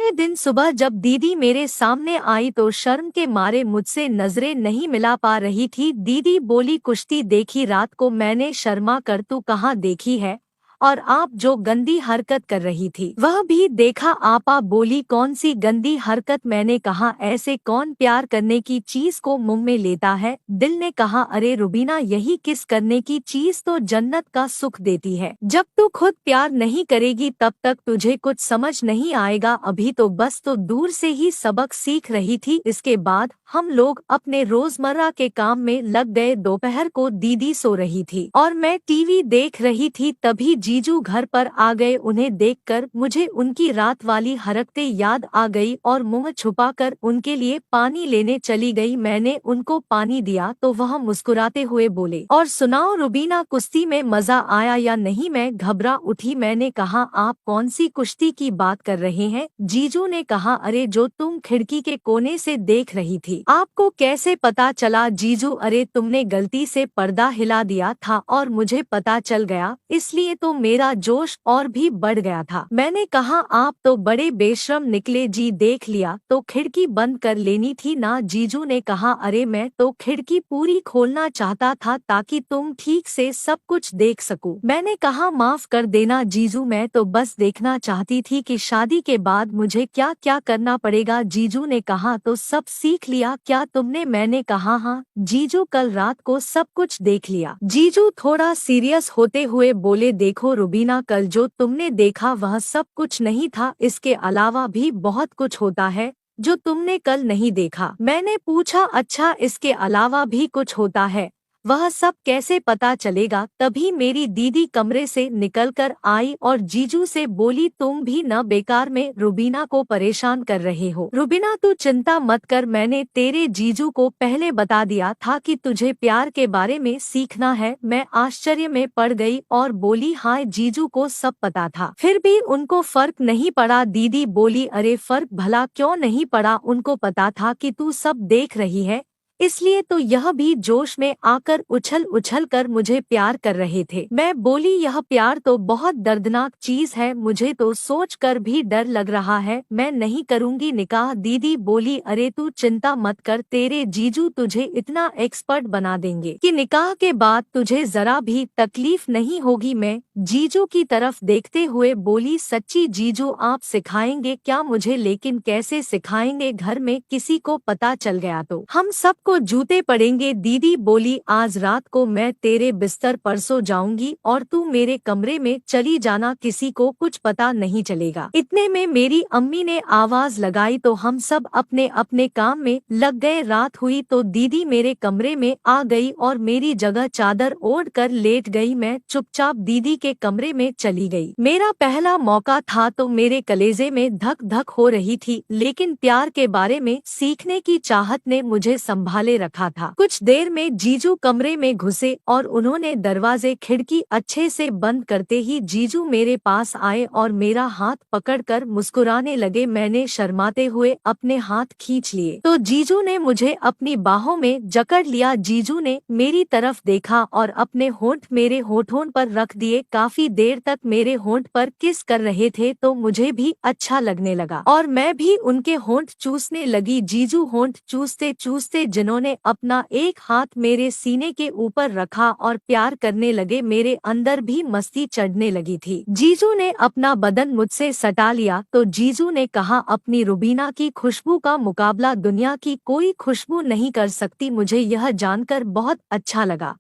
दूसरे दिन सुबह जब दीदी मेरे सामने आई तो शर्म के मारे मुझसे नजरें नहीं मिला पा रही थी। दीदी बोली, कुश्ती देखी रात को? मैंने शर्मा कर, तू कहाँ देखी है? और आप जो गंदी हरकत कर रही थी वह भी देखा? आपा बोली, कौन सी गंदी हरकत? मैंने कहा, ऐसे कौन प्यार करने की चीज को मुंह में लेता है? दिल ने कहा, अरे रुबीना, यही किस करने की चीज तो जन्नत का सुख देती है। जब तू खुद प्यार नहीं करेगी तब तक तुझे कुछ समझ नहीं आएगा। अभी तो बस तो दूर से ही सबक सीख रही थी। इसके बाद हम लोग अपने रोजमर्रा के काम में लग गए। दोपहर को दीदी सो रही थी और मैं टीवी देख रही थी, तभी जीजू घर पर आ गए। उन्हें देखकर मुझे उनकी रात वाली हरकतें याद आ गई और मुंह छुपाकर उनके लिए पानी लेने चली गई। मैंने उनको पानी दिया तो वह मुस्कुराते हुए बोले, और सुनाओ रुबीना, कुश्ती में मजा आया या नहीं? मैं घबरा उठी। मैंने कहा, आप कौन सी कुश्ती की बात कर रहे हैं? जीजू ने कहा, अरे जो तुम खिड़की के कोने से देख रही थी। आपको कैसे पता चला? जीजू, अरे तुमने गलती से पर्दा हिला दिया था और मुझे पता चल गया, इसलिए तो मेरा जोश और भी बढ़ गया था। मैंने कहा, आप तो बड़े बेशर्म निकले जी। देख लिया तो खिड़की बंद कर लेनी थी ना? जीजू ने कहा, अरे मैं तो खिड़की पूरी खोलना चाहता था ताकि तुम ठीक से सब कुछ देख सको। मैंने कहा, माफ कर देना जीजू, मैं तो बस देखना चाहती थी कि शादी के बाद मुझे क्या क्या करना पड़ेगा। जीजू ने कहा, तो सब सीख लिया क्या तुमने? मैंने कहा, हाँ जीजू, कल रात को सब कुछ देख लिया। जीजू थोड़ा सीरियस होते हुए बोले, देखो रुबीना, कल जो तुमने देखा वह सब कुछ नहीं था, इसके अलावा भी बहुत कुछ होता है जो तुमने कल नहीं देखा। मैंने पूछा, अच्छा इसके अलावा भी कुछ होता है? वह सब कैसे पता चलेगा? तभी मेरी दीदी कमरे से निकलकर आई और जीजू से बोली, तुम भी न बेकार में रुबीना को परेशान कर रहे हो। रुबीना तू चिंता मत कर, मैंने तेरे जीजू को पहले बता दिया था कि तुझे प्यार के बारे में सीखना है। मैं आश्चर्य में पड़ गई और बोली, हाँ जीजू को सब पता था, फिर भी उनको फर्क नहीं पड़ा? दीदी बोली, अरे फर्क भला क्यों नहीं पड़ा? उनको पता था कि तू सब देख रही है, इसलिए तो यह भी जोश में आकर उछल उछल कर मुझे प्यार कर रहे थे। मैं बोली, यह प्यार तो बहुत दर्दनाक चीज है, मुझे तो सोचकर भी डर लग रहा है, मैं नहीं करूंगी निकाह। दीदी बोली, अरे तू चिंता मत कर, तेरे जीजू तुझे इतना एक्सपर्ट बना देंगे कि निकाह के बाद तुझे जरा भी तकलीफ नहीं होगी। मैं जीजू की तरफ देखते हुए बोली, सच्ची जीजू आप सिखाएंगे क्या मुझे? लेकिन कैसे सिखाएंगे? घर में किसी को पता चल गया तो हम सब को जूते पड़ेंगे। दीदी बोली, आज रात को मैं तेरे बिस्तर पर सो जाऊंगी और तू मेरे कमरे में चली जाना, किसी को कुछ पता नहीं चलेगा। इतने में मेरी अम्मी ने आवाज लगाई तो हम सब अपने अपने काम में लग गए। रात हुई तो दीदी मेरे कमरे में आ गई और मेरी जगह चादर ओढ़ कर लेट गई। मैं चुपचाप दीदी के कमरे में चली गई। मेरा पहला मौका था तो मेरे कलेजे में धक धक हो रही थी, लेकिन प्यार के बारे में सीखने की चाहत ने मुझे संभाले रखा था। कुछ देर में जीजू कमरे में घुसे और उन्होंने दरवाजे खिड़की अच्छे से बंद करते ही जीजू मेरे पास आए और मेरा हाथ पकड़कर मुस्कुराने लगे। मैंने शर्माते हुए अपने हाथ खींच लिए तो जीजू ने मुझे अपनी बाहों में जकड़ लिया। जीजू ने मेरी तरफ देखा और अपने होंठ मेरे होठों पर रख दिए। काफी देर तक मेरे होंठ पर किस कर रहे थे तो मुझे भी अच्छा लगने लगा और मैं भी उनके होंठ चूसने लगी। जीजू होंठ चूसते चूसते जिन्होंने अपना एक हाथ मेरे सीने के ऊपर रखा और प्यार करने लगे, मेरे अंदर भी मस्ती चढ़ने लगी थी। जीजू ने अपना बदन मुझसे सटा लिया तो जीजू ने कहा, अपनी रुबीना की खुशबू का मुकाबला दुनिया की कोई खुशबू नहीं कर सकती। मुझे यह जानकर बहुत अच्छा लगा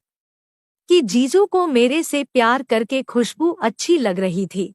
कि जीजू को मेरे से प्यार करके खुशबू अच्छी लग रही थी।